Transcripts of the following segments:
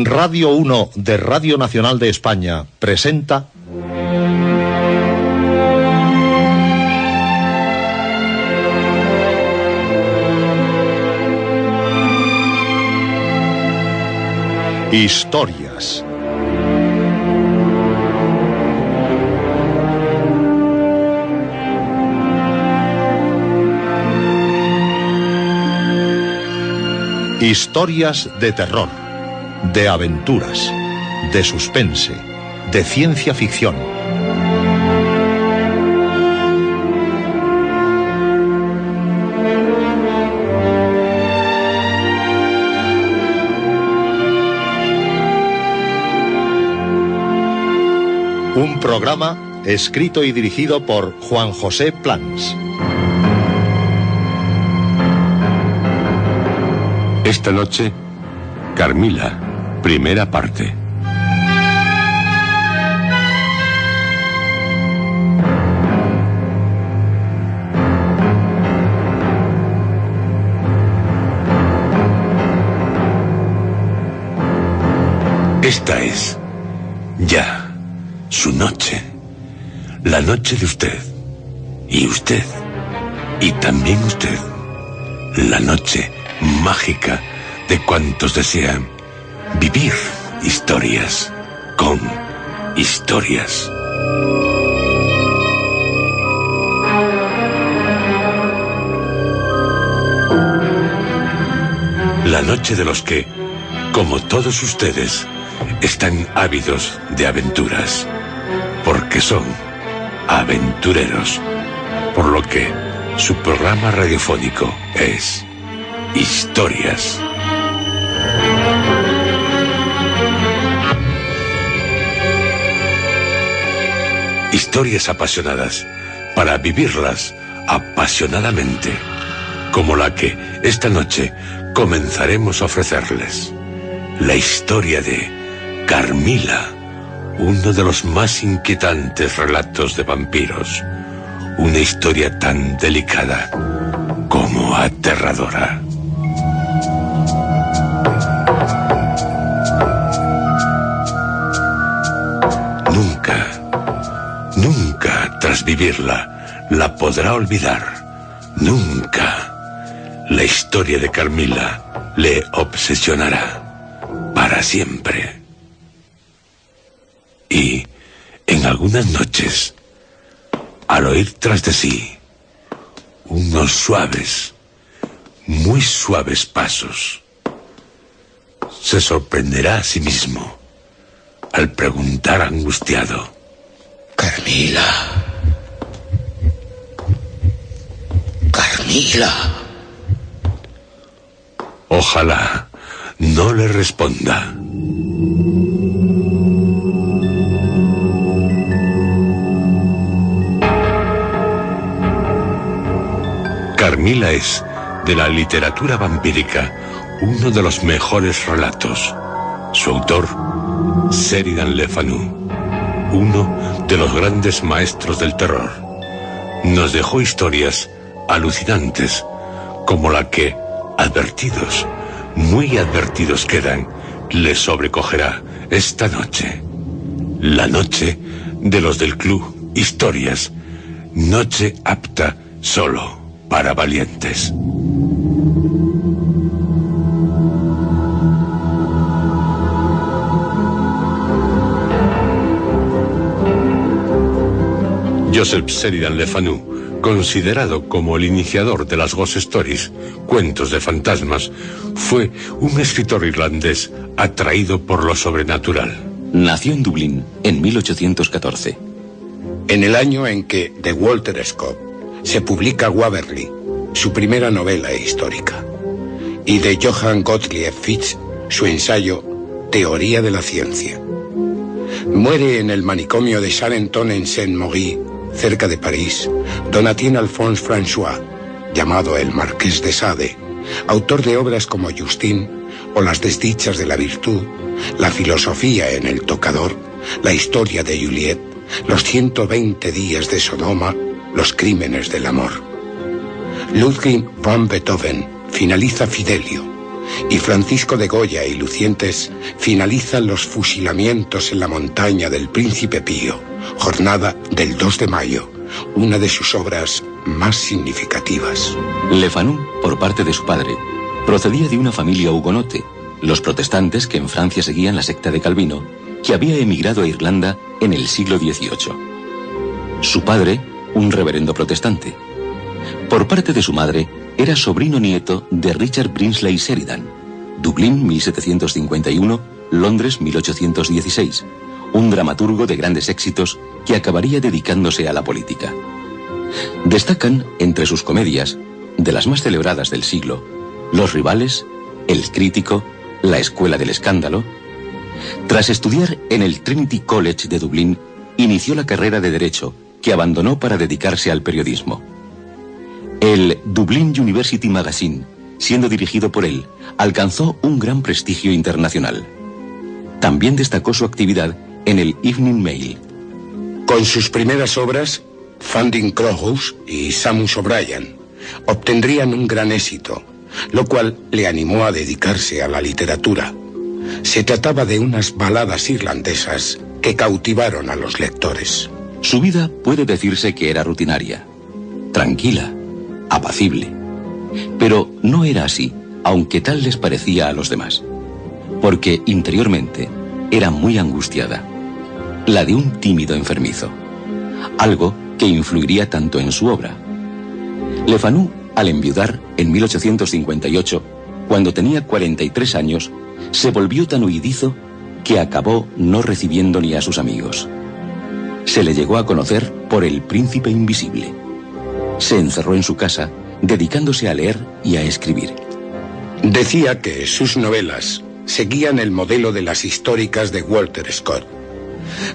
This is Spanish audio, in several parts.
Radio 1 de Radio Nacional de España presenta Historias. Historias de terror, de aventuras, de suspense, de ciencia ficción. Un programa escrito y dirigido por Juan José Plans. Esta noche, Carmila, primera parte. Esta es, ya, su noche. La noche de usted. Y usted. Y también usted. La noche mágica de cuantos desean vivir historias con historias. La noche de los que, como todos ustedes, están ávidos de aventuras, porque son aventureros, por lo que su programa radiofónico es Historias. Historias apasionadas para vivirlas apasionadamente, como la que esta noche comenzaremos a ofrecerles. La historia de Carmila, uno de los más inquietantes relatos de vampiros. Una historia tan delicada como aterradora. Nunca, tras vivirla, la podrá olvidar. Nunca. La historia de Carmila le obsesionará para siempre. Y, en algunas noches, al oír tras de sí unos suaves, muy suaves pasos, se sorprenderá a sí mismo al preguntar angustiado: Carmila. Carmila. Ojalá no le responda. Carmila es, de la literatura vampírica, uno de los mejores relatos. Su autor, Sheridan Le Fanu, uno de los grandes maestros del terror, nos dejó historias alucinantes, como la que, advertidos, muy advertidos quedan, les sobrecogerá esta noche. La noche de los del Club Historias, noche apta solo para valientes. Joseph Sheridan Le Fanu, considerado como el iniciador de las Ghost Stories, cuentos de fantasmas, fue un escritor irlandés atraído por lo sobrenatural. Nació en Dublín en 1814. En el año en que, de Walter Scott, se publica Waverly, su primera novela histórica, y de Johann Gottlieb Fichte, su ensayo Teoría de la ciencia. Muere en el manicomio de Charenton en Saint-Maurice, cerca de París, Donatien Alphonse François, llamado el Marqués de Sade, autor de obras como Justine o Las desdichas de la virtud, La filosofía en el tocador, La historia de Juliette, Los 120 días de Sodoma, Los crímenes del amor. Ludwig van Beethoven finaliza Fidelio, y Francisco de Goya y Lucientes finalizan los fusilamientos en la montaña del Príncipe Pío, jornada del 2 de mayo, una de sus obras más significativas. Le Fanu, por parte de su padre, procedía de una familia hugonote, los protestantes que en Francia seguían la secta de Calvino, que había emigrado a Irlanda en el siglo XVIII. Su padre, un reverendo protestante. Por parte de su madre, era sobrino nieto de Richard Brinsley Sheridan, Dublín 1751, Londres 1816, un dramaturgo de grandes éxitos que acabaría dedicándose a la política. Destacan, entre sus comedias, de las más celebradas del siglo, Los rivales, El crítico, La escuela del escándalo. Tras estudiar en el Trinity College de Dublín, inició la carrera de Derecho, que abandonó para dedicarse al periodismo. El Dublin University Magazine, siendo dirigido por él, alcanzó un gran prestigio internacional. También destacó su actividad en el Evening Mail. Con sus primeras obras, Funding Crowhouse y Samus O'Brien obtendrían un gran éxito, lo cual le animó a dedicarse a la literatura. Se trataba de unas baladas irlandesas que cautivaron a los lectores. Su vida puede decirse que era rutinaria, tranquila, apacible. Pero no era así, aunque tal les parecía a los demás, porque interiormente era muy angustiada, la de un tímido enfermizo, algo que influiría tanto en su obra. Le Fanu, al enviudar en 1858, cuando tenía 43 años, se volvió tan huidizo que acabó no recibiendo ni a sus amigos. Se le llegó a conocer por el Príncipe Invisible. Se encerró en su casa, dedicándose a leer y a escribir. Decía que sus novelas seguían el modelo de las históricas de Walter Scott,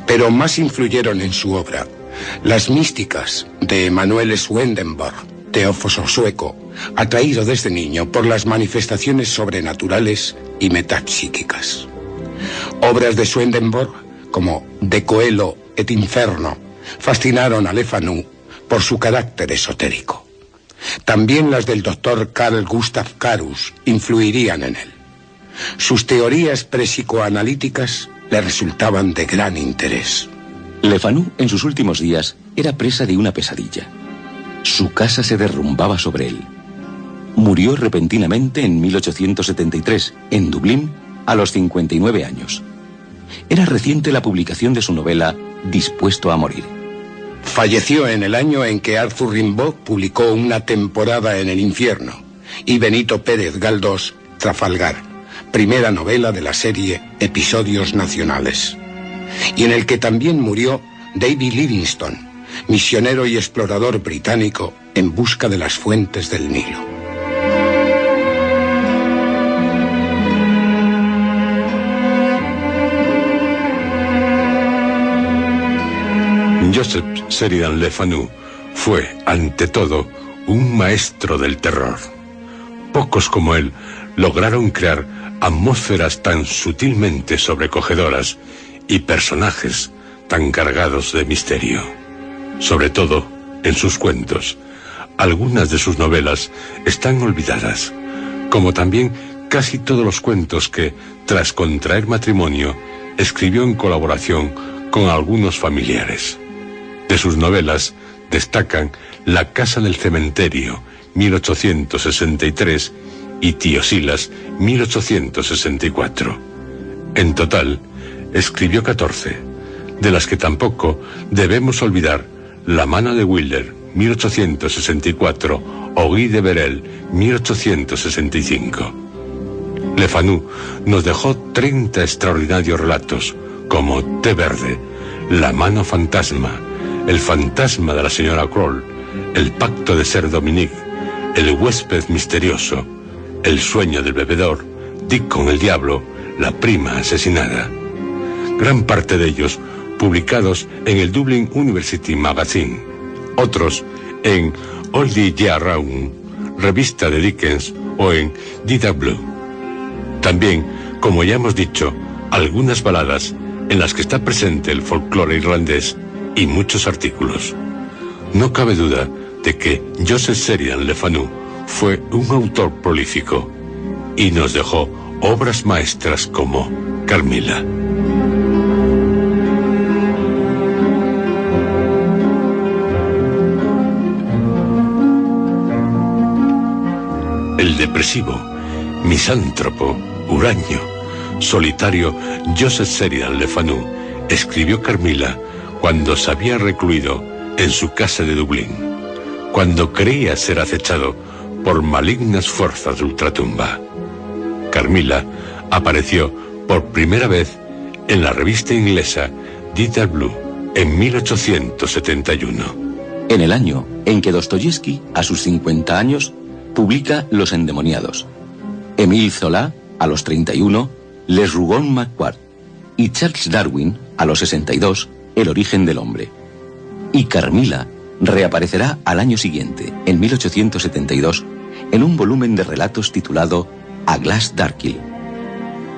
pero más influyeron en su obra las místicas de Emanuel Swedenborg, teósofo sueco, atraído desde niño por las manifestaciones sobrenaturales y metapsíquicas. Obras de Swedenborg, como De Coelo et Inferno, fascinaron a Le Fanu por su carácter esotérico. También las del doctor Carl Gustav Carus influirían en él. Sus teorías prepsicoanalíticas le resultaban de gran interés. Le Fanu, en sus últimos días, era presa de una pesadilla. Su casa se derrumbaba sobre él. Murió repentinamente en 1873, en Dublín, a los 59 años. Era reciente la publicación de su novela Dispuesto a morir. Falleció en el año en que Arthur Rimbaud publicó Una temporada en el infierno y Benito Pérez Galdós, Trafalgar, primera novela de la serie Episodios Nacionales, y en el que también murió David Livingstone, misionero y explorador británico en busca de las fuentes del Nilo. Joseph Sheridan Le Fanu fue, ante todo, un maestro del terror. Pocos como él lograron crear atmósferas tan sutilmente sobrecogedoras y personajes tan cargados de misterio. Sobre todo en sus cuentos. Algunas de sus novelas están olvidadas, como también casi todos los cuentos que, tras contraer matrimonio, escribió en colaboración con algunos familiares. De sus novelas destacan La casa del cementerio, 1863, y Tío Silas, 1864. En total, escribió 14, de las que tampoco debemos olvidar La mano de Wilder, 1864, o Guy de Berel, 1865. Le Fanu nos dejó 30 extraordinarios relatos, como Té Verde, La mano fantasma, El fantasma de la señora Kroll, El pacto de Ser Dominique, El huésped misterioso, El sueño del bebedor, Dick con el diablo, La prima asesinada. Gran parte de ellos publicados en el Dublin University Magazine, otros en Oldie Year Round, revista de Dickens, o en DW. También, como ya hemos dicho, algunas baladas en las que está presente el folclore irlandés y muchos artículos. No cabe duda de que Joseph Sheridan Le Fanu fue un autor prolífico. y nos dejó obras maestras como Carmila. El depresivo, misántropo, huraño, solitario Joseph Sheridan Le Fanu escribió Carmila cuando se había recluido en su casa de Dublín, cuando creía ser acechado por malignas fuerzas de ultratumba. Carmila apareció por primera vez en la revista inglesa Dieter Blue en 1871. En el año en que Dostoyevsky, a sus 50 años, publica Los endemoniados. Émile Zola, a los 31, Les Rougon-Macquart, y Charles Darwin, a los 62, El origen del hombre. Y Carmila reaparecerá al año siguiente, en 1872, en un volumen de relatos titulado A Glass Darkly.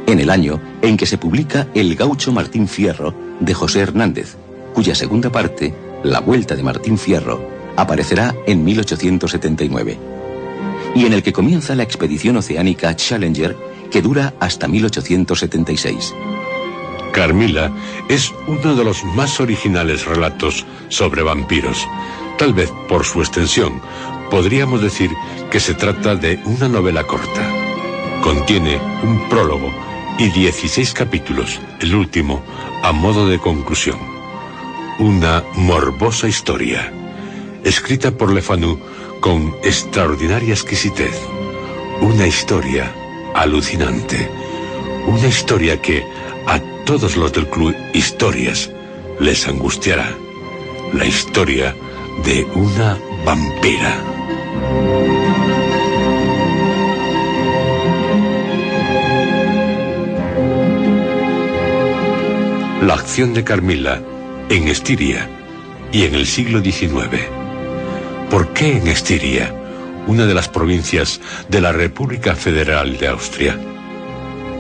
En el año en que se publica El gaucho Martín Fierro, de José Hernández, cuya segunda parte, La vuelta de Martín Fierro, aparecerá en 1879. Y en el que comienza la expedición oceánica Challenger, que dura hasta 1876. Carmila es uno de los más originales relatos sobre vampiros. Tal vez por su extensión, podríamos decir que se trata de una novela corta. Contiene un prólogo y 16 capítulos, el último a modo de conclusión. Una morbosa historia, escrita por Le Fanu con extraordinaria exquisitez. Una historia alucinante. Una historia que a todos los del Club Historias les angustiará. La historia de una vampira. La acción de Carmila en Estiria y en el siglo XIX. ¿Por qué en Estiria, una de las provincias de la República Federal de Austria?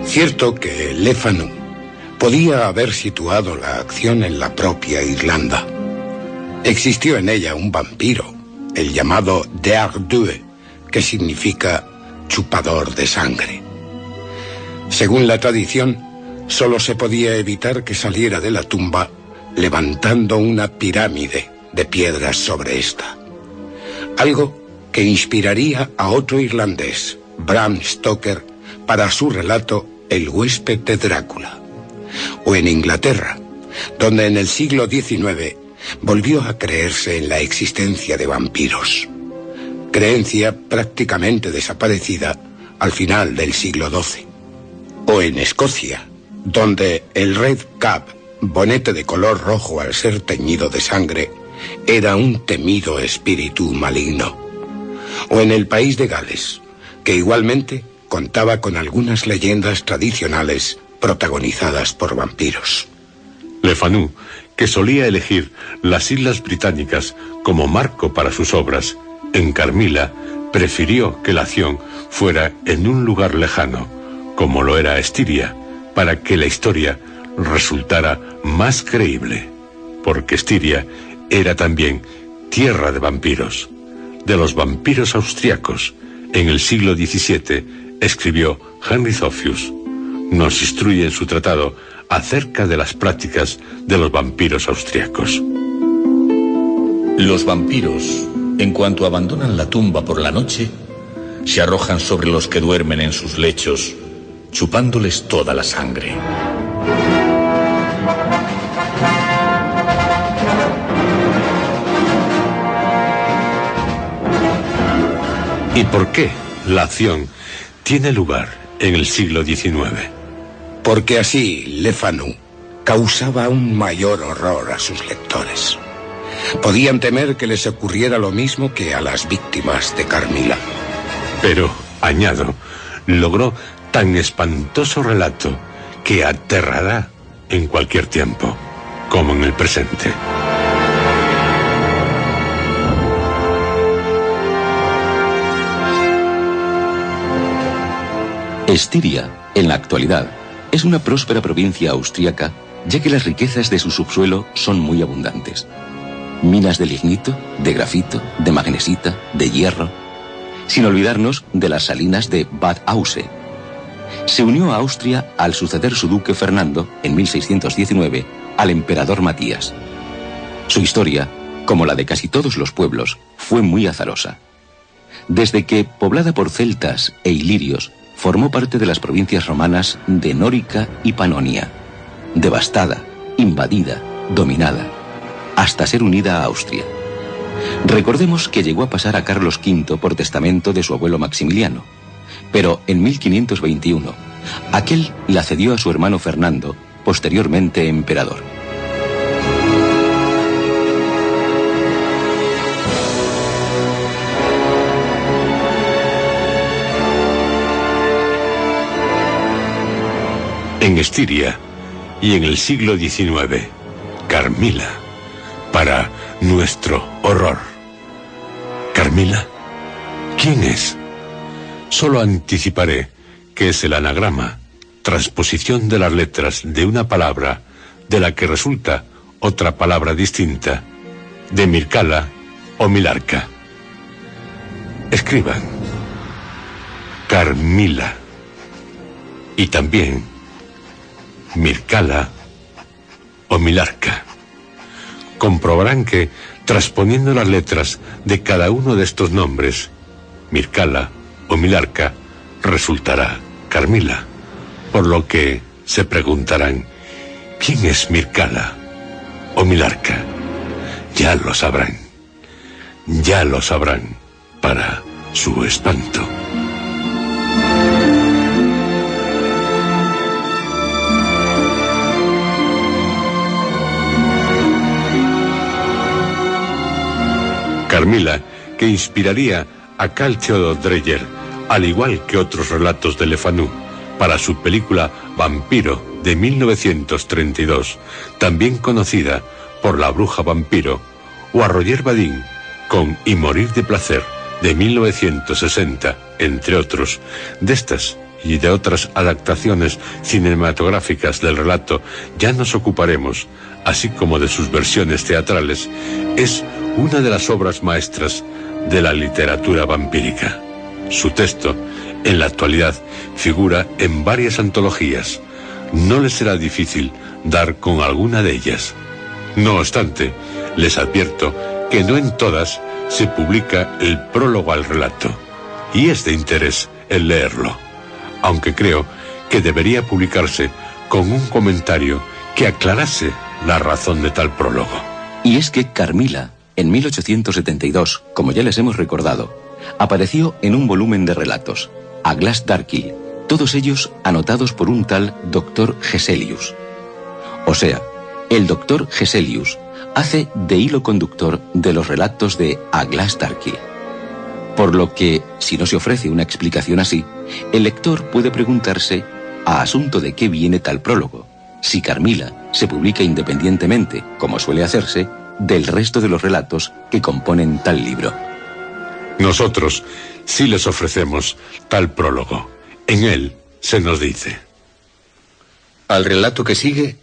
Cierto que Le Fanu podía haber situado la acción en la propia Irlanda. Existió en ella un vampiro, el llamado Deardue, que significa chupador de sangre. Según la tradición, solo se podía evitar que saliera de la tumba levantando una pirámide de piedras sobre esta. Algo que inspiraría a otro irlandés, Bram Stoker, para su relato El huésped de Drácula. O en Inglaterra, donde en el siglo XIX volvió a creerse en la existencia de vampiros. Creencia prácticamente desaparecida al final del siglo XII. O en Escocia, donde el Red Cap, bonete de color rojo al ser teñido de sangre, era un temido espíritu maligno. O en el país de Gales, que igualmente contaba con algunas leyendas tradicionales protagonizadas por vampiros. Le Fanu, que solía elegir las Islas Británicas como marco para sus obras, en Carmila prefirió que la acción fuera en un lugar lejano, como lo era Estiria, para que la historia resultara más creíble, porque Estiria era también tierra de vampiros. De los vampiros austriacos, en el siglo XVII, escribió Henry Zophius. Nos instruye en su tratado acerca de las prácticas de los vampiros austriacos. Los vampiros, en cuanto abandonan la tumba por la noche, se arrojan sobre los que duermen en sus lechos, chupándoles toda la sangre. ¿Y por qué la acción tiene lugar en el siglo XIX? Porque así Le Fanu causaba un mayor horror a sus lectores. Podían temer que les ocurriera lo mismo que a las víctimas de Carmila. Pero, añado, logró tan espantoso relato que aterrará en cualquier tiempo, como en el presente. Estiria, en la actualidad, es una próspera provincia austríaca, ya que las riquezas de su subsuelo son muy abundantes. Minas de lignito, de grafito, de magnesita, de hierro, sin olvidarnos de las salinas de Bad Ausse, se unió a Austria al suceder su duque Fernando, en 1619, al emperador Matías. Su historia, como la de casi todos los pueblos, fue muy azarosa. Desde que, poblada por celtas e ilirios, formó parte de las provincias romanas de Nórica y Panonia, devastada, invadida, dominada, hasta ser unida a Austria. Recordemos que llegó a pasar a Carlos V por testamento de su abuelo Maximiliano, pero en 1521, aquel la cedió a su hermano Fernando, posteriormente emperador. En Estiria y en el siglo XIX, Carmila, para nuestro horror. ¿Carmila? ¿Quién es? Solo anticiparé que es el anagrama, transposición de las letras de una palabra de la que resulta otra palabra distinta, de Mircala o Milarca. Escriban Carmila y también Mircala o Milarca. Comprobarán que, transponiendo las letras de cada uno de estos nombres, Mircala o Milarca, resultará Carmila, por lo que se preguntarán, ¿quién es Mircala o Milarca? Ya lo sabrán, para su espanto. Carmila, que inspiraría a Carl Theodor Dreyer, al igual que otros relatos de Le Fanu, para su película Vampiro de 1932, también conocida por La bruja vampiro, o a Roger Vadim con Y morir de placer de 1960, entre otros. De estas y de otras adaptaciones cinematográficas del relato ya nos ocuparemos, así como de sus versiones teatrales. Es una de las obras maestras de la literatura vampírica. Su texto, en la actualidad, figura en varias antologías. No les será difícil dar con alguna de ellas. No obstante, les advierto que no en todas se publica el prólogo al relato, y es de interés el leerlo, aunque creo que debería publicarse con un comentario que aclarase la razón de tal prólogo. Y es que Carmila, en 1872, como ya les hemos recordado, apareció en un volumen de relatos, A Glass Darkle, todos ellos anotados por un tal Dr. Geselius. O sea, el Dr. Geselius hace de hilo conductor de los relatos de A Glass Darkle. Por lo que, si no se ofrece una explicación así, el lector puede preguntarse a asunto de qué viene tal prólogo, si Carmila se publica independientemente, como suele hacerse, del resto de los relatos que componen tal libro. Nosotros sí les ofrecemos tal prólogo. En él se nos dice: al relato que sigue,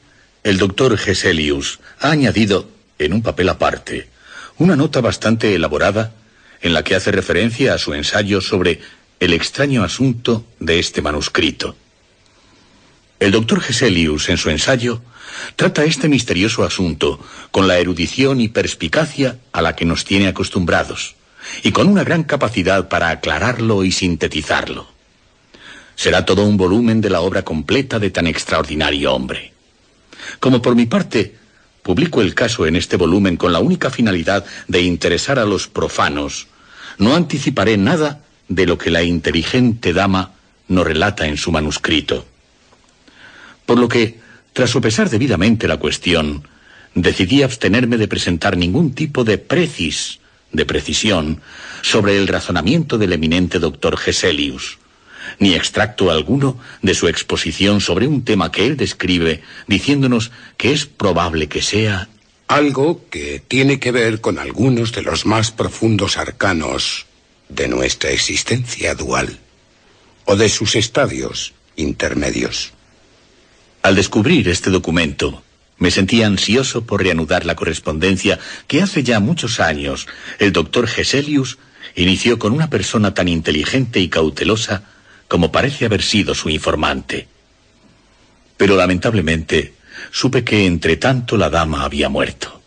el doctor Geselius ha añadido, en un papel aparte, una nota bastante elaborada en la que hace referencia a su ensayo sobre el extraño asunto de este manuscrito. El doctor Geselius, en su ensayo, trata este misterioso asunto con la erudición y perspicacia a la que nos tiene acostumbrados, y con una gran capacidad para aclararlo y sintetizarlo. Será todo un volumen de la obra completa de tan extraordinario hombre. Como por mi parte, publico el caso en este volumen con la única finalidad de interesar a los profanos, no anticiparé nada de lo que la inteligente dama nos relata en su manuscrito. Por lo que, tras sopesar debidamente la cuestión, decidí abstenerme de presentar ningún tipo de precisión sobre el razonamiento del eminente doctor Geselius, ni extracto alguno de su exposición sobre un tema que él describe, diciéndonos que es probable que sea algo que tiene que ver con algunos de los más profundos arcanos de nuestra existencia dual, o de sus estadios intermedios. Al descubrir este documento, me sentí ansioso por reanudar la correspondencia que hace ya muchos años el doctor Geselius inició con una persona tan inteligente y cautelosa como parece haber sido su informante. Pero lamentablemente supe que entre tanto la dama había muerto.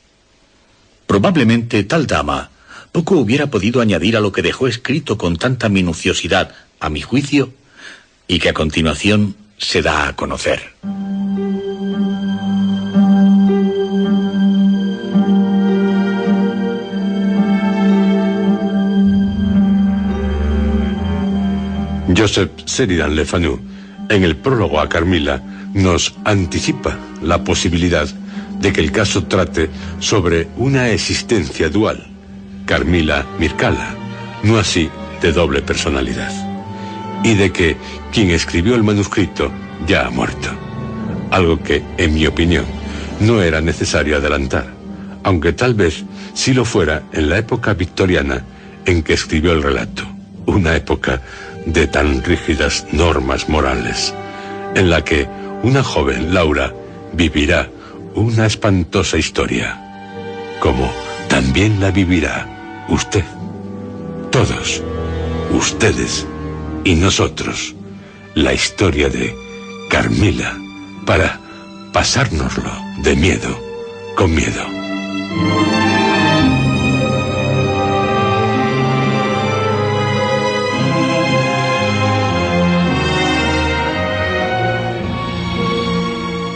Probablemente tal dama poco hubiera podido añadir a lo que dejó escrito con tanta minuciosidad, a mi juicio, y que a continuación se da a conocer. Joseph Sheridan Le Fanu, en el prólogo a Carmila, nos anticipa la posibilidad de que el caso trate sobre una existencia dual, Carmila-Mircala, no así de doble personalidad, y de que quien escribió el manuscrito ya ha muerto, algo que, en mi opinión, no era necesario adelantar, aunque tal vez sí lo fuera en la época victoriana en que escribió el relato, una época de tan rígidas normas morales, en la que una joven Laura vivirá una espantosa historia, como también la vivirá usted, todos, ustedes y nosotros, la historia de Carmila, para pasárnoslo de miedo con miedo.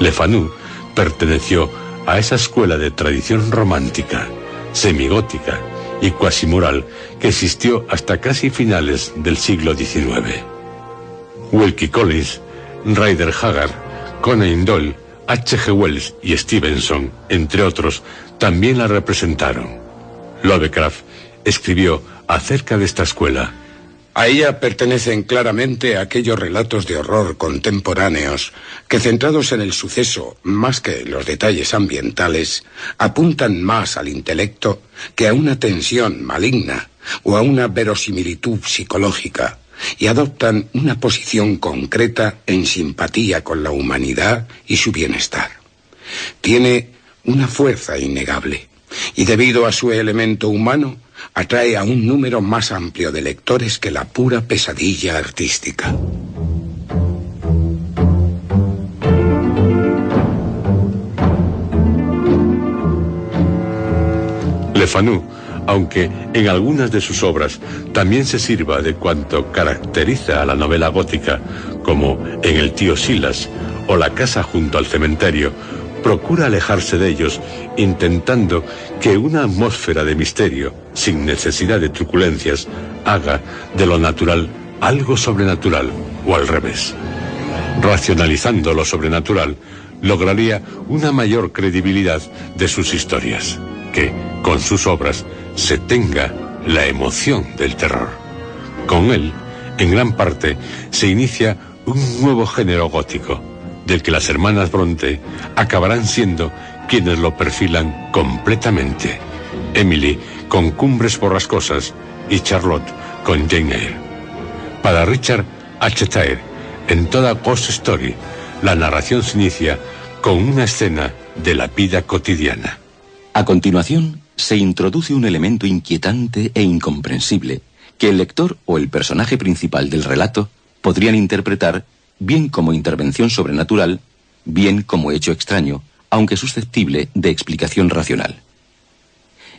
Le Fanu perteneció a esa escuela de tradición romántica, semigótica y cuasimoral que existió hasta casi finales del siglo XIX. Wilkie Collins, Rider Haggard, Conan Doyle, H.G. Wells y Stevenson, entre otros, también la representaron. Lovecraft escribió acerca de esta escuela: a ella pertenecen claramente aquellos relatos de horror contemporáneos que, centrados en el suceso más que en los detalles ambientales, apuntan más al intelecto que a una tensión maligna o a una verosimilitud psicológica, y adoptan una posición concreta en simpatía con la humanidad y su bienestar. Tiene una fuerza innegable, y debido a su elemento humano, atrae a un número más amplio de lectores que la pura pesadilla artística. Le Fanu, aunque en algunas de sus obras también se sirva de cuanto caracteriza a la novela gótica, como en El tío Silas o La casa junto al cementerio, procura alejarse de ellos, intentando que una atmósfera de misterio, sin necesidad de truculencias, haga de lo natural algo sobrenatural, o al revés. Racionalizando lo sobrenatural, lograría una mayor credibilidad de sus historias, que, con sus obras, se tenga la emoción del terror. Con él, en gran parte, se inicia un nuevo género gótico, del que las hermanas Bronte acabarán siendo quienes lo perfilan completamente. Emily con Cumbres borrascosas y Charlotte con Jane Eyre. Para Richard H. Thayer, en toda Ghost Story, la narración se inicia con una escena de la vida cotidiana. A continuación, se introduce un elemento inquietante e incomprensible que el lector o el personaje principal del relato podrían interpretar bien como intervención sobrenatural, bien como hecho extraño, aunque susceptible de explicación racional.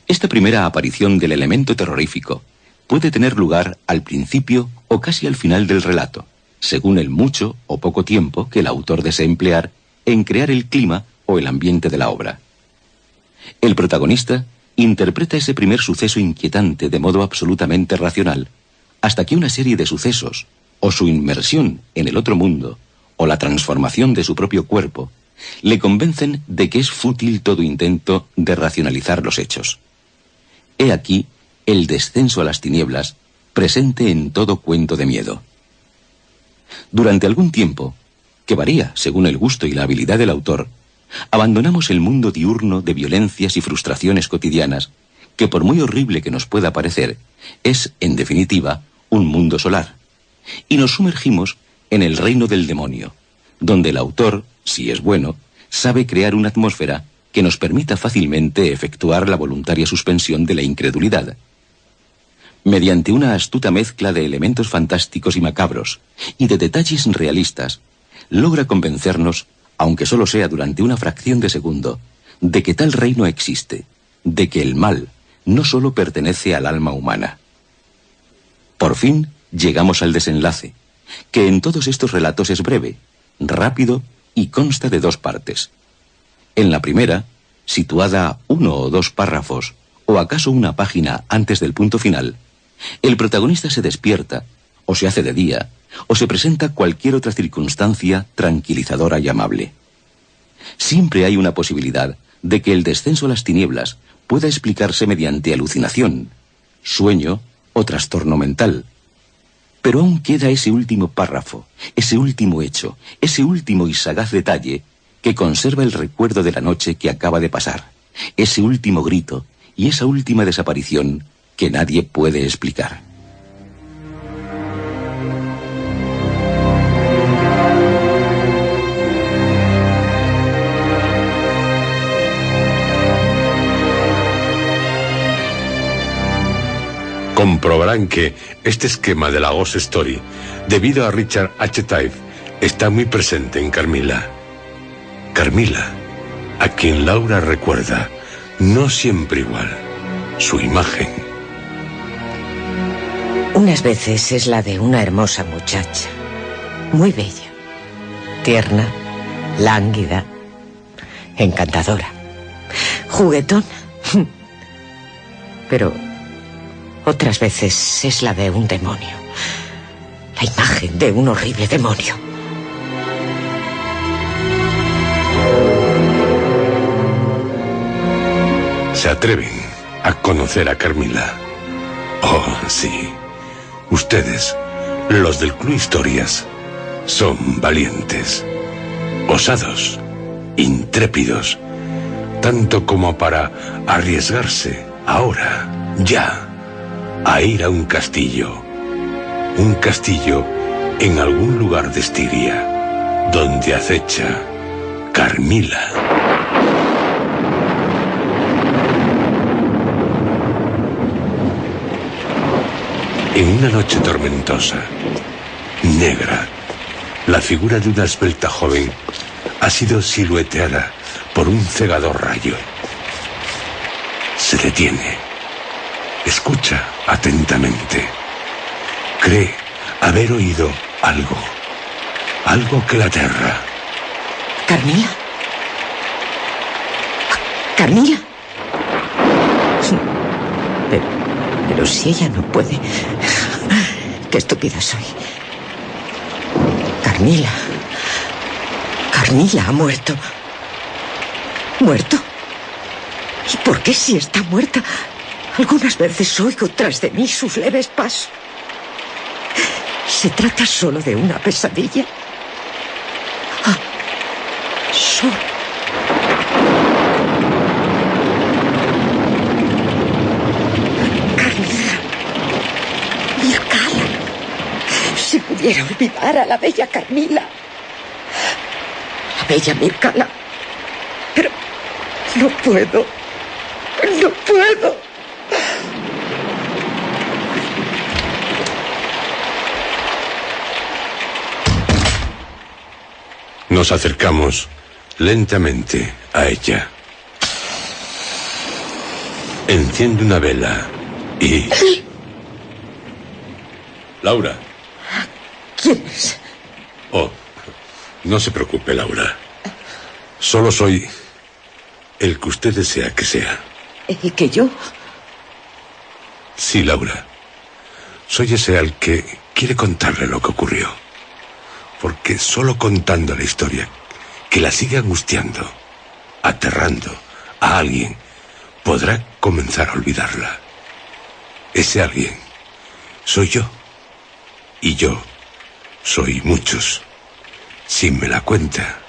Esta primera aparición del elemento terrorífico puede tener lugar al principio o casi al final del relato, según el mucho o poco tiempo que el autor desee emplear en crear el clima o el ambiente de la obra. El protagonista interpreta ese primer suceso inquietante de modo absolutamente racional, hasta que una serie de sucesos, o su inmersión en el otro mundo, o la transformación de su propio cuerpo, le convencen de que es fútil todo intento de racionalizar los hechos. He aquí el descenso a las tinieblas, presente en todo cuento de miedo. Durante algún tiempo, que varía según el gusto y la habilidad del autor, abandonamos el mundo diurno de violencias y frustraciones cotidianas, que por muy horrible que nos pueda parecer, es, en definitiva, un mundo solar, y nos sumergimos en el reino del demonio, donde el autor, si es bueno, sabe crear una atmósfera que nos permita fácilmente efectuar la voluntaria suspensión de la incredulidad. mediante una astuta mezcla de elementos fantásticos y macabros y de detalles realistas, logra convencernos, aunque solo sea durante una fracción de segundo, de que tal reino existe, de que el mal no solo pertenece al alma humana. Por fin llegamos al desenlace, que en todos estos relatos es breve, rápido y consta de 2 partes. En la primera, situada 1 o 2 párrafos, o acaso una página antes del punto final, el protagonista se despierta, o se hace de día, o se presenta cualquier otra circunstancia tranquilizadora y amable. Siempre hay una posibilidad de que el descenso a las tinieblas pueda explicarse mediante alucinación, sueño o trastorno mental. Pero aún queda ese último párrafo, ese último hecho, ese último y sagaz detalle que conserva el recuerdo de la noche que acaba de pasar, ese último grito y esa última desaparición que nadie puede explicar. Comprobarán que este esquema de la Ghost Story, debido a Richard H. Tye, está muy presente en Carmila. Carmila, a quien Laura recuerda, no siempre igual, su imagen. Unas veces es la de una hermosa muchacha, muy bella, tierna, lánguida, encantadora, juguetona. Pero otras veces es la de un demonio, la imagen de un horrible demonio. Se atreven a conocer a Carmila. Oh, sí. Ustedes, los del Club Historias, son valientes, osados, intrépidos, tanto como para arriesgarse ahora, ya, a ir a un castillo en algún lugar de Estiria, donde acecha Carmila. En una noche tormentosa, negra, la figura de una esbelta joven ha sido silueteada por un cegador rayo. Se detiene, escucha atentamente, cree haber oído algo que la aterra. ¿Carmila? ¿Carmila? Pero si ella no puede... Qué estúpida soy. Carmila ha muerto. ¿Muerto? ¿Y por qué si está muerta? Algunas veces oigo tras de mí sus leves pasos. ¿Se trata solo de una pesadilla? Ah, solo. Si pudiera olvidar a la bella Carmila, la bella Mircala, pero no puedo. Nos acercamos lentamente a ella. Enciende una vela y... Laura. ¿Quién es? Oh, no se preocupe, Laura. Solo soy el que usted desea que sea. ¿Y que yo? Sí, Laura. Soy ese al que quiere contarle lo que ocurrió. Porque solo contando la historia, que la sigue angustiando, aterrando a alguien, podrá comenzar a olvidarla. Ese alguien soy yo. Y yo soy muchos. Si me la cuenta,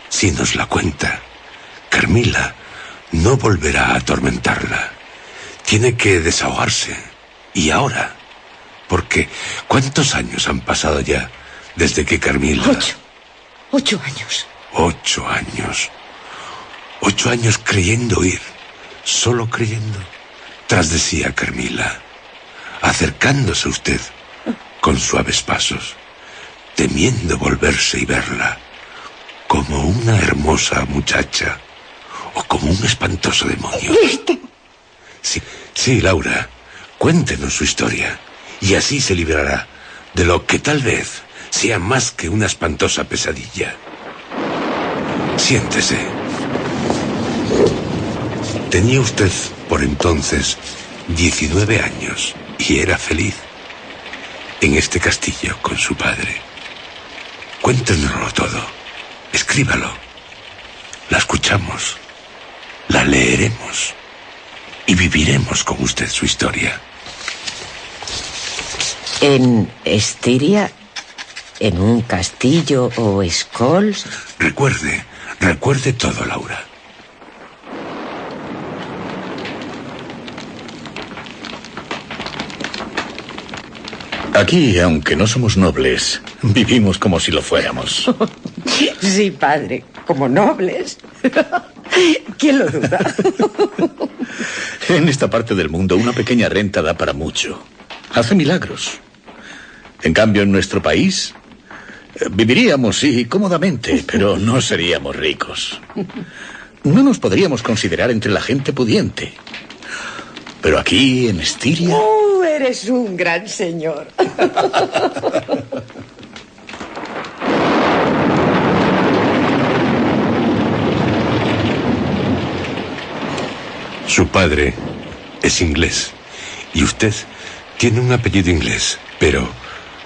si nos la cuenta, Carmila no volverá a atormentarla. Tiene que desahogarse. Y ahora. Porque ¿cuántos años han pasado ya desde que Carmila... 8 años. 8 años. 8 años creyendo oír, solo creyendo, tras de sí a Carmila. acercándose a usted con suaves pasos, temiendo volverse y verla como una hermosa muchacha o como un espantoso demonio. Sí, Laura, cuéntenos su historia y así se librará de lo que tal vez sea más que una espantosa pesadilla. Siéntese. Tenía usted por entonces 19 años y era feliz en este castillo con su padre. Cuéntenoslo todo. Escríbalo. La escuchamos. La leeremos. Y viviremos con usted su historia. ¿En Estiria? ¿En un castillo o Scholes? Recuerde todo, Laura. Aquí, aunque no somos nobles, vivimos como si lo fuéramos. Sí, padre, como nobles. ¿Quién lo duda? En esta parte del mundo, una pequeña renta da para mucho. Hace milagros. En cambio, en nuestro país, viviríamos, sí, cómodamente, pero no seríamos ricos. No nos podríamos considerar entre la gente pudiente. Pero aquí, en Estiria... Eres un gran señor. Su padre es inglés y usted tiene un apellido inglés, pero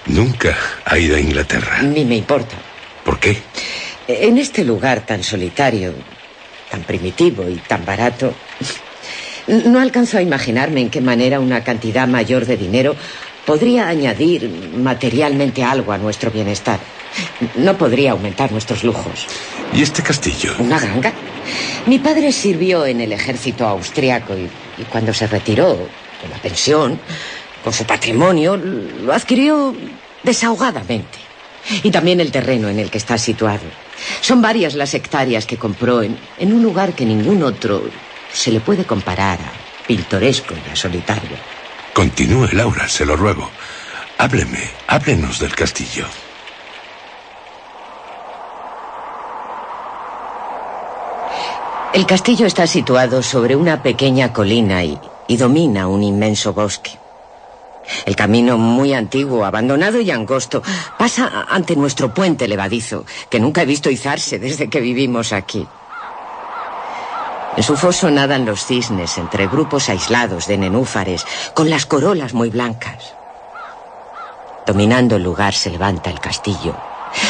nunca ha ido a Inglaterra. Ni me importa. ¿Por qué? En este lugar tan solitario, tan primitivo y tan barato, no alcanzo a imaginarme en qué manera una cantidad mayor de dinero podría añadir materialmente algo a nuestro bienestar. No podría aumentar nuestros lujos. ¿Y este castillo? ¿Una ganga? Mi padre sirvió en el ejército austriaco y cuando se retiró con la pensión, con su patrimonio, lo adquirió desahogadamente. Y también el terreno en el que está situado. Son varias las hectáreas que compró en un lugar que ningún otro se le puede comparar a pintoresco y a solitario. Continúe, Laura, se lo ruego. Háblenos del castillo. El castillo está situado sobre una pequeña colina y domina un inmenso bosque. El camino, muy antiguo, abandonado y angosto, pasa ante nuestro puente levadizo, que nunca he visto izarse desde que vivimos aquí. En su foso nadan los cisnes entre grupos aislados de nenúfares, con las corolas muy blancas. Dominando el lugar se levanta el castillo,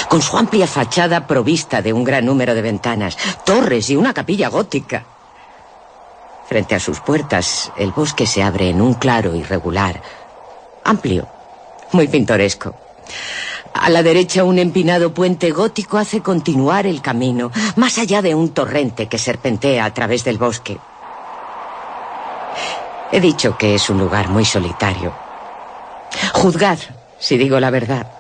con su amplia fachada provista de un gran número de ventanas, torres y una capilla gótica. Frente a sus puertas, el bosque se abre en un claro irregular, amplio, muy pintoresco. A la derecha, un empinado puente gótico hace continuar el camino, más allá de un torrente que serpentea a través del bosque. He dicho que es un lugar muy solitario. Juzgad, si digo la verdad.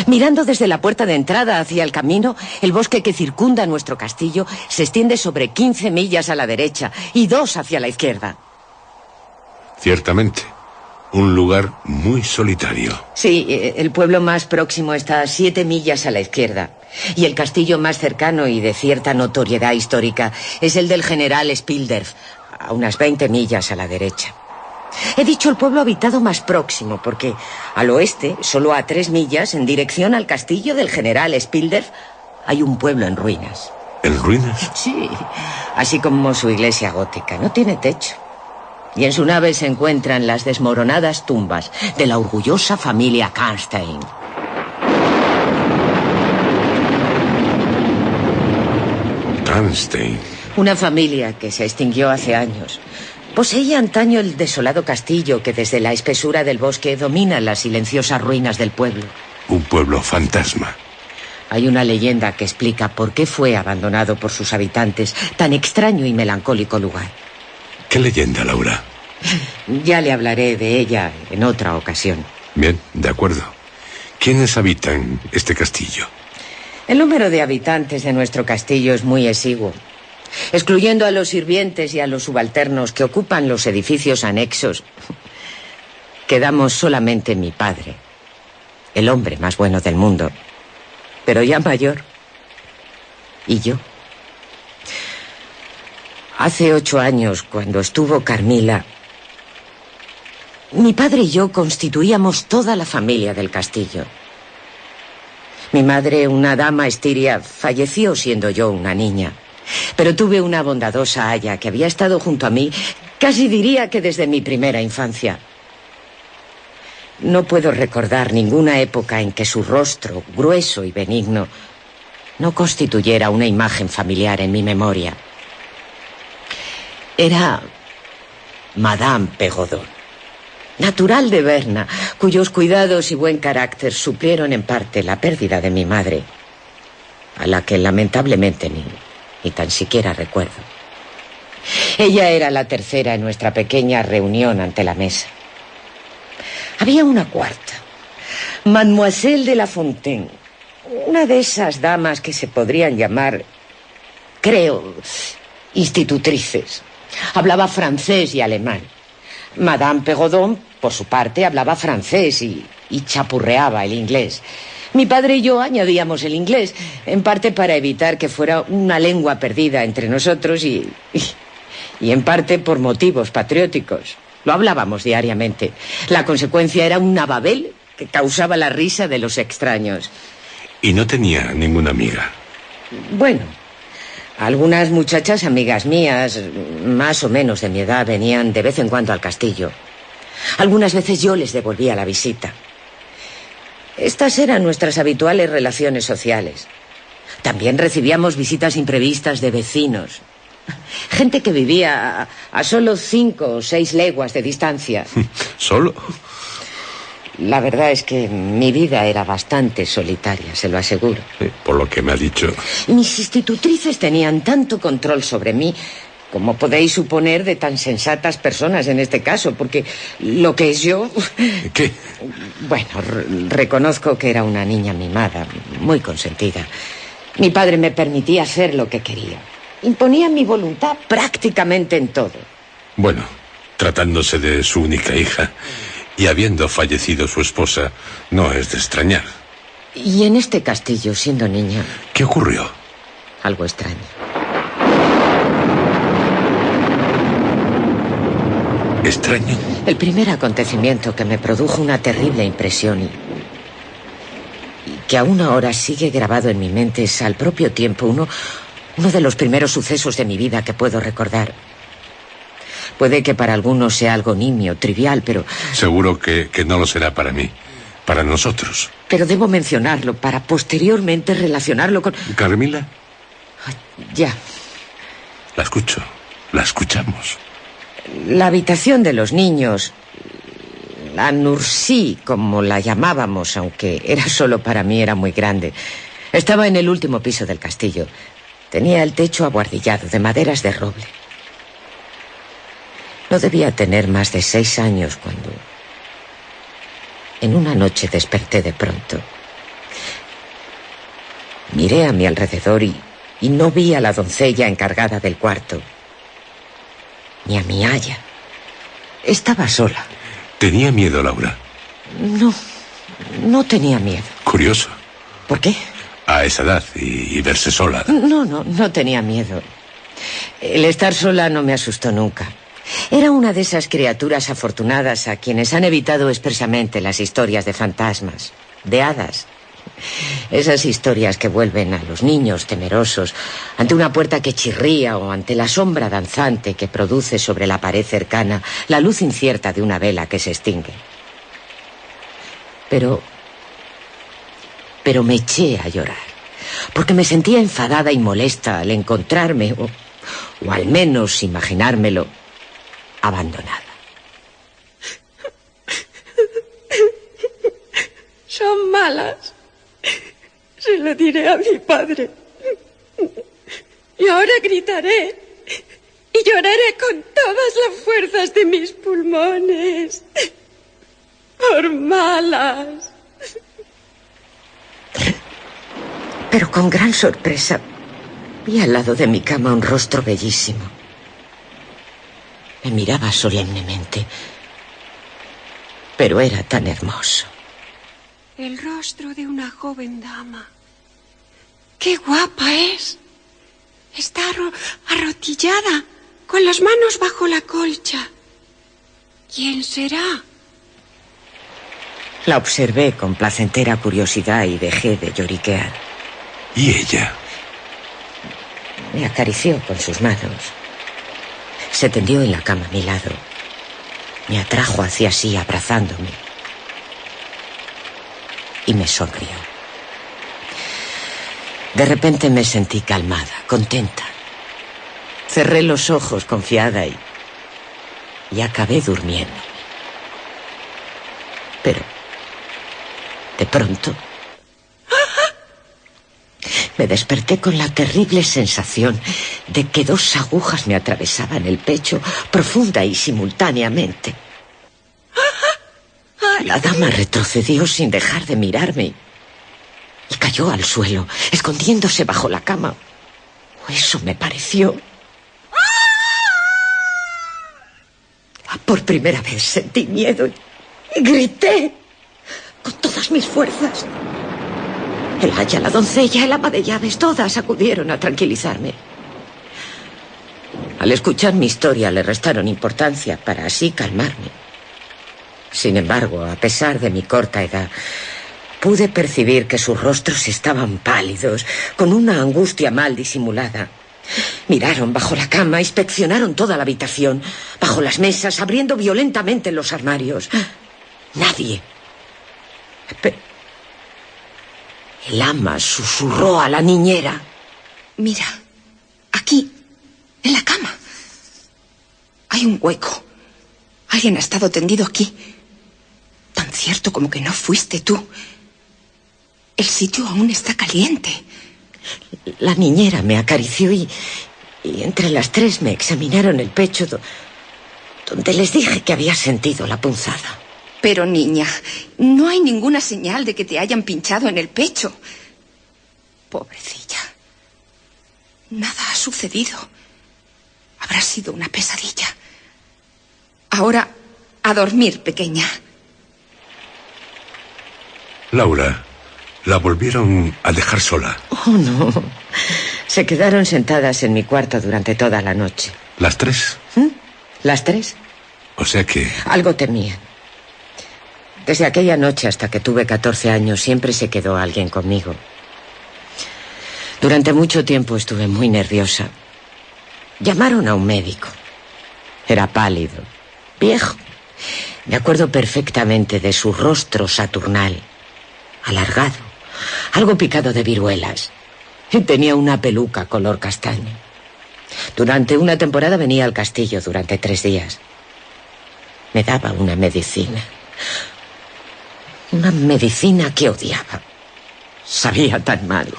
Mirando desde la puerta de entrada hacia el camino, el bosque que circunda nuestro castillo se extiende sobre 15 millas a la derecha y 2 hacia la izquierda. Ciertamente. Un lugar muy solitario. Sí, el pueblo más próximo está a 7 millas a la izquierda. Y el castillo más cercano y de cierta notoriedad histórica es el del general Spildorf, a unas 20 millas a la derecha. He dicho el pueblo habitado más próximo porque al oeste, solo a 3 millas, en dirección al castillo del general Spildorf, hay un pueblo en ruinas. ¿En ruinas? Sí, así como su iglesia gótica. No tiene techo. Y en su nave se encuentran las desmoronadas tumbas de la orgullosa familia Karnstein. Karnstein. Una familia que se extinguió hace años. Poseía antaño el desolado castillo que desde la espesura del bosque domina las silenciosas ruinas del pueblo. Un pueblo fantasma. Hay una leyenda que explica por qué fue abandonado por sus habitantes tan extraño y melancólico lugar. ¿Qué leyenda, Laura? Ya le hablaré de ella en otra ocasión. Bien, de acuerdo. ¿Quiénes habitan este castillo? El número de habitantes de nuestro castillo es muy exiguo. Excluyendo a los sirvientes y a los subalternos que ocupan los edificios anexos, Quedamos solamente mi padre, el hombre más bueno del mundo, pero ya mayor, y yo. Hace 8 años, cuando estuvo Carmila, mi padre y yo constituíamos toda la familia del castillo. Mi madre, una dama estiria, falleció siendo yo una niña. Pero tuve una bondadosa aya que había estado junto a mí, casi diría que desde mi primera infancia. No puedo recordar ninguna época en que su rostro, grueso y benigno, no constituyera una imagen familiar en mi memoria. Era Madame Pegodón, natural de Berna, cuyos cuidados y buen carácter suplieron en parte la pérdida de mi madre, a la que lamentablemente ni tan siquiera recuerdo. Ella era la tercera en nuestra pequeña reunión ante la mesa. Había una cuarta, Mademoiselle de la Fontaine, una de esas damas que se podrían llamar, creo, institutrices. Hablaba francés y alemán. Madame Pegodón, por su parte, hablaba francés y chapurreaba el inglés. Mi padre y yo añadíamos el inglés, en parte para evitar que fuera una lengua perdida entre nosotros y en parte por motivos patrióticos. Lo hablábamos diariamente. La consecuencia era un navabel que causaba la risa de los extraños. ¿Y no tenía ninguna amiga? Bueno, algunas muchachas amigas mías, más o menos de mi edad, venían de vez en cuando al castillo. Algunas veces yo les devolvía la visita. Estas eran nuestras habituales relaciones sociales. También recibíamos visitas imprevistas de vecinos. Gente que vivía a solo 5 o 6 leguas de distancia. ¿Solo? La verdad es que mi vida era bastante solitaria, se lo aseguro. Por lo que me ha dicho. Mis institutrices tenían tanto control sobre mí, como podéis suponer, de tan sensatas personas en este caso, porque lo que es yo... ¿Qué? Bueno, reconozco que era una niña mimada, muy consentida. Mi padre me permitía hacer lo que quería. Imponía mi voluntad prácticamente en todo. Bueno, tratándose de su única hija y habiendo fallecido su esposa, no es de extrañar. Y en este castillo, siendo niña... ¿Qué ocurrió? Algo extraño. ¿Extraño? El primer acontecimiento que me produjo una terrible impresión y que aún ahora sigue grabado en mi mente es al propio tiempo uno de los primeros sucesos de mi vida que puedo recordar. Puede que para algunos sea algo nimio, trivial, pero... Seguro que no lo será para mí, para nosotros. Pero debo mencionarlo para posteriormente relacionarlo con... ¿Carmila? Ya. La escucho, la escuchamos. La habitación de los niños, la Nursi, como la llamábamos, aunque era solo para mí, era muy grande. Estaba en el último piso del castillo. Tenía el techo abuhardillado de maderas de roble. No debía tener más de 6 años cuando... En una noche desperté de pronto. Miré a mi alrededor y no vi a la doncella encargada del cuarto. Ni a mi aya. Estaba sola. ¿Tenía miedo, Laura? No tenía miedo. Curioso. ¿Por qué? A esa edad y verse sola. No tenía miedo. El estar sola no me asustó nunca. Era una de esas criaturas afortunadas a quienes han evitado expresamente las historias de fantasmas, de hadas. Esas historias que vuelven a los niños temerosos ante una puerta que chirría o ante la sombra danzante que produce sobre la pared cercana la luz incierta de una vela que se extingue. Pero me eché a llorar, porque me sentía enfadada y molesta al encontrarme, o al menos imaginármelo, abandonada. Son malas. Se lo diré a mi padre. Y ahora gritaré y lloraré con todas las fuerzas de mis pulmones. Por malas. Pero con gran sorpresa vi al lado de mi cama un rostro bellísimo. Me miraba solemnemente. pero era tan hermoso. El rostro de una joven dama. ¡Qué guapa es! Está arrodillada, con las manos bajo la colcha. ¿Quién será? La observé con placentera curiosidad y dejé de lloriquear. ¿Y ella? Me acarició con sus manos. Se tendió en la cama a mi lado. Me atrajo hacia sí, abrazándome. Y me sonrió. De repente me sentí calmada, contenta. Cerré los ojos confiada y acabé durmiendo. Pero, de pronto, me desperté con la terrible sensación de que 2 agujas me atravesaban el pecho profunda y simultáneamente. La dama retrocedió sin dejar de mirarme y cayó al suelo, escondiéndose bajo la cama. O eso me pareció. Por primera vez sentí miedo y grité con todas mis fuerzas. El aya, la doncella, el ama de llaves, todas acudieron a tranquilizarme. Al escuchar mi historia le restaron importancia para así calmarme. Sin embargo, a pesar de mi corta edad, pude percibir que sus rostros estaban pálidos, con una angustia mal disimulada. Miraron bajo la cama, inspeccionaron toda la habitación, bajo las mesas, abriendo violentamente los armarios. Nadie. Pero el ama susurró a la niñera. Mira, aquí, en la cama. Hay un hueco. Alguien ha estado tendido aquí. Tan cierto como que no fuiste tú. El sitio aún está caliente. La niñera me acarició y entre las 3 me examinaron el pecho donde les dije que había sentido la punzada. Pero, niña, no hay ninguna señal de que te hayan pinchado en el pecho. Pobrecilla. Nada ha sucedido. Habrá sido una pesadilla. Ahora, a dormir, pequeña. Laura, la volvieron a dejar sola. Oh, no. Se quedaron sentadas en mi cuarto durante toda la noche. ¿Las 3? ¿Las 3? O sea que... Algo temían. Desde aquella noche hasta que tuve 14 años siempre se quedó alguien conmigo. Durante mucho tiempo estuve muy nerviosa. Llamaron a un médico. Era pálido, viejo. Me acuerdo perfectamente de su rostro saturnal, alargado, algo picado de viruelas. Y tenía una peluca color castaño. Durante una temporada venía al castillo durante 3 días. Me daba una medicina. Una medicina que odiaba. Sabía tan mal.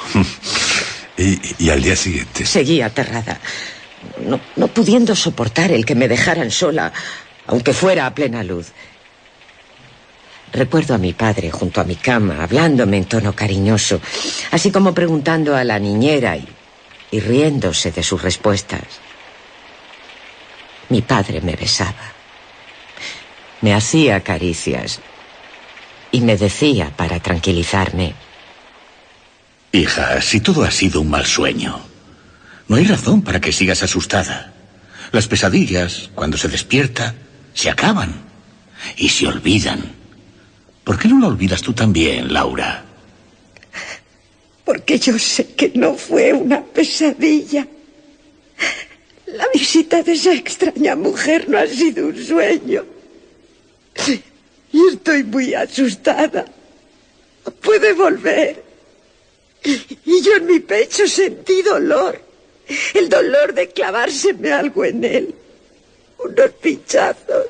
¿Y al día siguiente? Seguía aterrada. No pudiendo soportar el que me dejaran sola, aunque fuera a plena luz. Recuerdo a mi padre junto a mi cama, hablándome en tono cariñoso, así como preguntando a la niñera y riéndose de sus respuestas. Mi padre me besaba. Me hacía caricias y me decía para tranquilizarme: Hija, si todo ha sido un mal sueño, no hay razón para que sigas asustada. Las pesadillas, cuando se despierta, se acaban y se olvidan. ¿Por qué no lo olvidas tú también, Laura? Porque yo sé que no fue una pesadilla. La visita de esa extraña mujer no ha sido un sueño. Y estoy muy asustada. Puede volver. Y yo en mi pecho sentí dolor. El dolor de clavárseme algo en él. Unos pinchazos,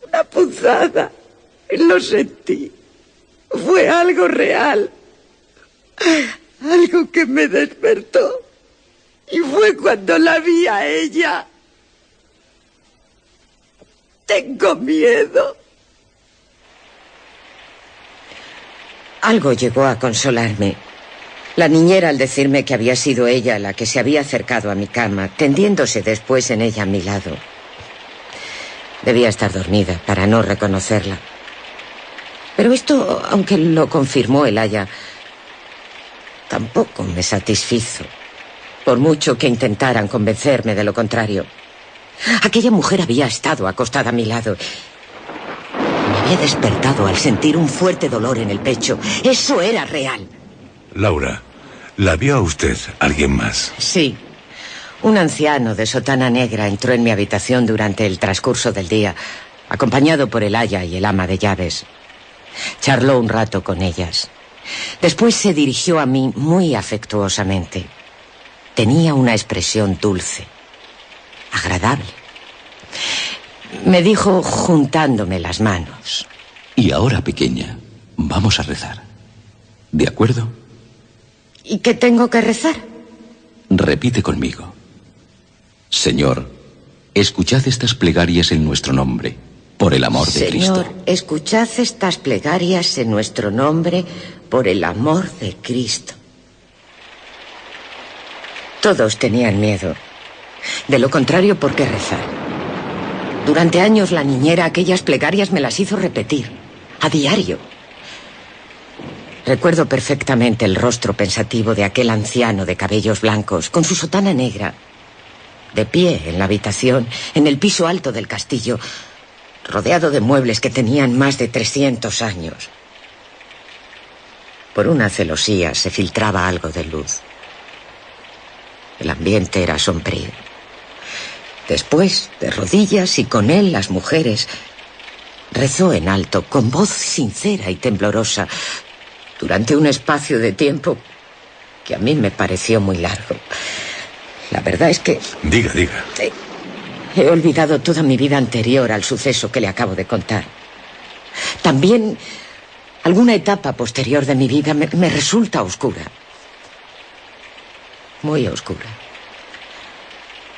una punzada. Lo sentí. Fue algo real. Algo que me despertó. Y fue cuando la vi a ella. Tengo miedo. Algo llegó a consolarme. La niñera, al decirme que había sido ella la que se había acercado a mi cama, tendiéndose después en ella a mi lado. Debía estar dormida para no reconocerla. Pero esto, aunque lo confirmó el aya, tampoco me satisfizo, por mucho que intentaran convencerme de lo contrario. Aquella mujer había estado acostada a mi lado. Me había despertado al sentir un fuerte dolor en el pecho. Eso era real. Laura, ¿la vio a usted alguien más? Sí. Un anciano de sotana negra entró en mi habitación durante el transcurso del día, acompañado por el aya y el ama de llaves. Charló un rato con ellas. Después se dirigió a mí muy afectuosamente. Tenía una expresión dulce, agradable. Me dijo juntándome las manos: Y ahora, pequeña, vamos a rezar. ¿De acuerdo? ¿Y qué tengo que rezar? Repite conmigo. Señor, escuchad estas plegarias en nuestro nombre, por el amor de Cristo. Señor, escuchad estas plegarias en nuestro nombre, por el amor de Cristo. Todos tenían miedo. De lo contrario, ¿por qué rezar? Durante años la niñera aquellas plegarias me las hizo repetir, a diario. Recuerdo perfectamente el rostro pensativo de aquel anciano de cabellos blancos, con su sotana negra, de pie en la habitación, en el piso alto del castillo, rodeado de muebles que tenían más de 300 años. Por una celosía se filtraba algo de luz. El ambiente era sombrío. Después, de rodillas y con él las mujeres, rezó en alto, con voz sincera y temblorosa, durante un espacio de tiempo que a mí me pareció muy largo. La verdad es que... Diga. He olvidado toda mi vida anterior al suceso que le acabo de contar. También alguna etapa posterior de mi vida me resulta oscura. Muy oscura.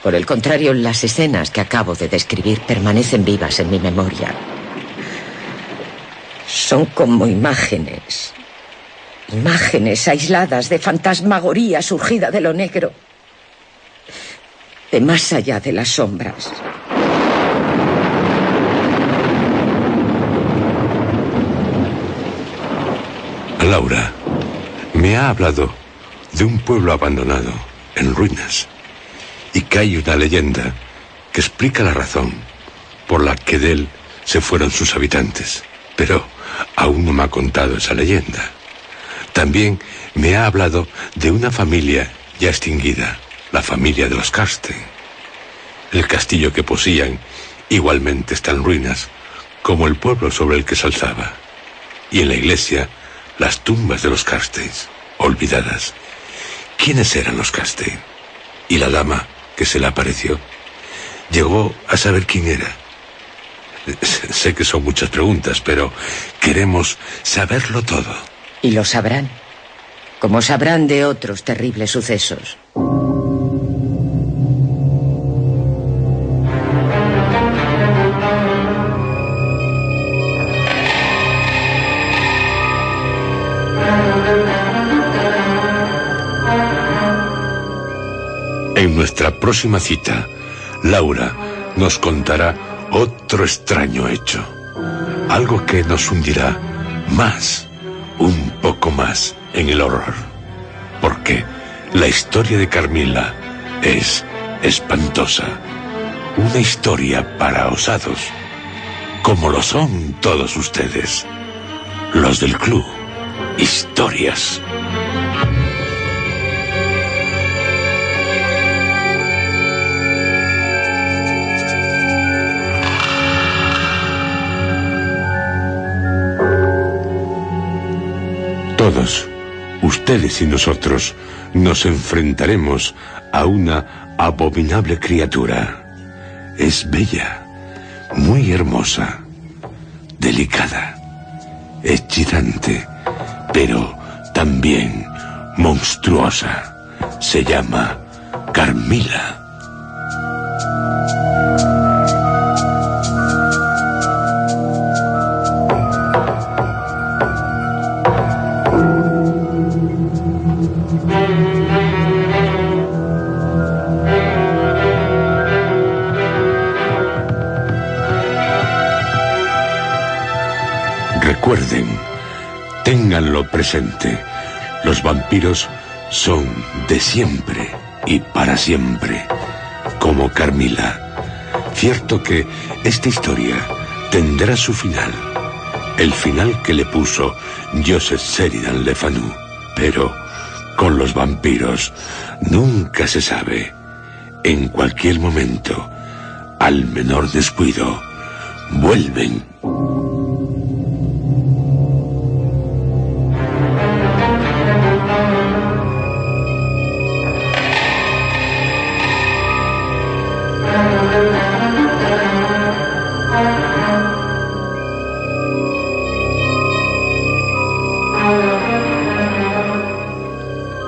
Por el contrario, las escenas que acabo de describir permanecen vivas en mi memoria. Son como imágenes. Imágenes aisladas de fantasmagoría surgida de lo negro. De más allá de las sombras. Laura, me ha hablado de un pueblo abandonado, en ruinas, y que hay una leyenda que explica la razón por la que de él se fueron sus habitantes. Pero aún no me ha contado esa leyenda. También me ha hablado de una familia ya extinguida, la familia de los Karsten. El castillo que poseían igualmente está en ruinas, como el pueblo sobre el que se alzaba. Y en la iglesia, las tumbas de los Karsten, olvidadas. ¿Quiénes eran los Karsten? ¿Y la dama que se le apareció? ¿Llegó a saber quién era? Sé que son muchas preguntas, pero queremos saberlo todo. Y lo sabrán, como sabrán de otros terribles sucesos. En nuestra próxima cita, Laura nos contará otro extraño hecho. Algo que nos hundirá más, un poco más, en el horror. Porque la historia de Carmila es espantosa. Una historia para osados, como lo son todos ustedes, los del club Historias. Todos, ustedes y nosotros, nos enfrentaremos a una abominable criatura. Es bella, muy hermosa, delicada, hechizante, pero también monstruosa. Se llama Carmila. Recuerden, ténganlo presente, los vampiros son de siempre y para siempre, como Carmila. Cierto que esta historia tendrá su final, el final que le puso Joseph Sheridan Le Fanu, pero con los vampiros nunca se sabe. En cualquier momento, al menor descuido, vuelven.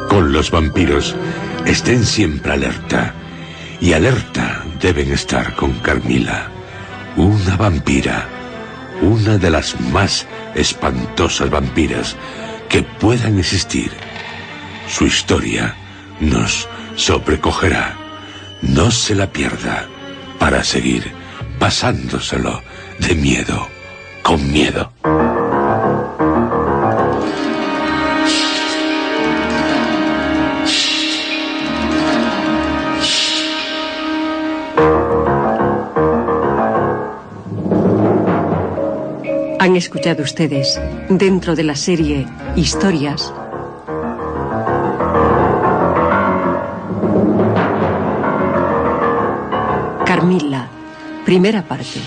Con los vampiros, estén siempre alerta. Y alerta deben estar con Carmila, una vampira, una de las más espantosas vampiras que puedan existir. Su historia nos sobrecogerá. No se la pierda para seguir pasándoselo de miedo con miedo. Han escuchado ustedes, dentro de la serie Historias, Carmila, primera parte.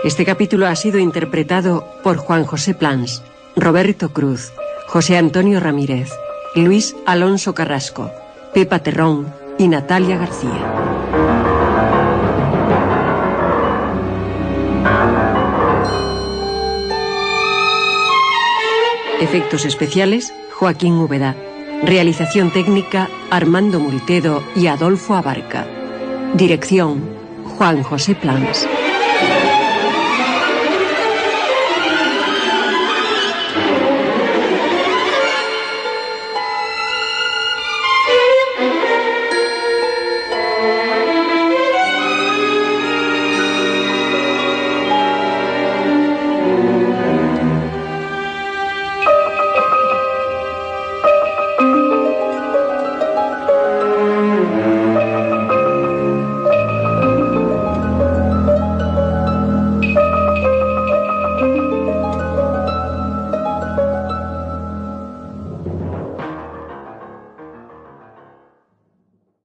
Este capítulo ha sido interpretado por Juan José Plans, Roberto Cruz, José Antonio Ramírez, Luis Alonso Carrasco, Pepa Terrón y Natalia García. Efectos especiales, Joaquín Úbeda. Realización técnica, Armando Multedo y Adolfo Abarca. Dirección, Juan José Plans.